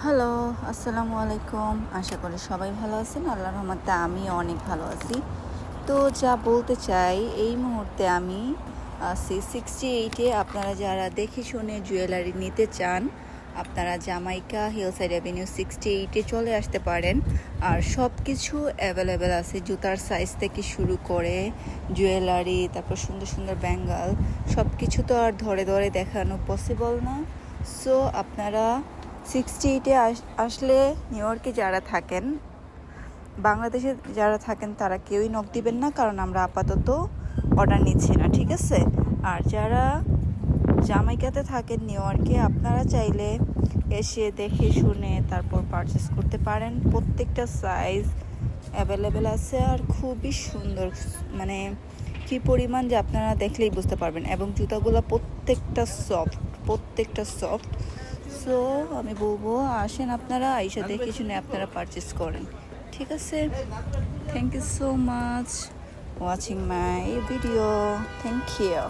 Hello, আসসালামু আলাইকুম। আশা করি সবাই ভালো আছেন। আল্লাহর রহমতে আমি অনেক ভালো আছি। তো যা বলতে চাই, এই মুহূর্তে আমি C68-এ আপনারা যারা দেখে শুনে জুয়েলারি নিতে চান, আপনারা জামাইকা হিলসাইড অ্যাভিনিউ 68-এ চলে আসতে পারেন। আর সব কিছু অ্যাভেলেবেল আছে, জুতার সাইজ থেকে শুরু করে জুয়েলারি, তারপর সুন্দর সুন্দর ব্যাঙ্গাল, সব কিছু তো আর ধরে ধরে দেখানো পসিবল না। সো আপনারা 68-এ আসলে নিউ ইয়র্কে যারা থাকেন, বাংলাদেশে যারা থাকেন তারা কেউই নক দিবেন না, কারণ আমরা আপাতত অর্ডার নিচ্ছি না, ঠিক আছে? আর যারা জামাইকাতে থাকেন নিউ ইয়র্কে, আপনারা চাইলে এসে দেখে শুনে তারপর পারচেস করতে পারেন। প্রত্যেকটা সাইজ অ্যাভেলেবেল আছে আর খুবই সুন্দর, মানে কি পরিমাণ যে আপনারা দেখলেই বুঝতে পারবেন। এবং জুতাগুলো প্রত্যেকটা সফট। সো আমি বলবো আসেন আপনারা, আইসা দেখে শুনে আপনারা পারচেস করেন, ঠিক আছে? Thank you so much watching my video. Thank you.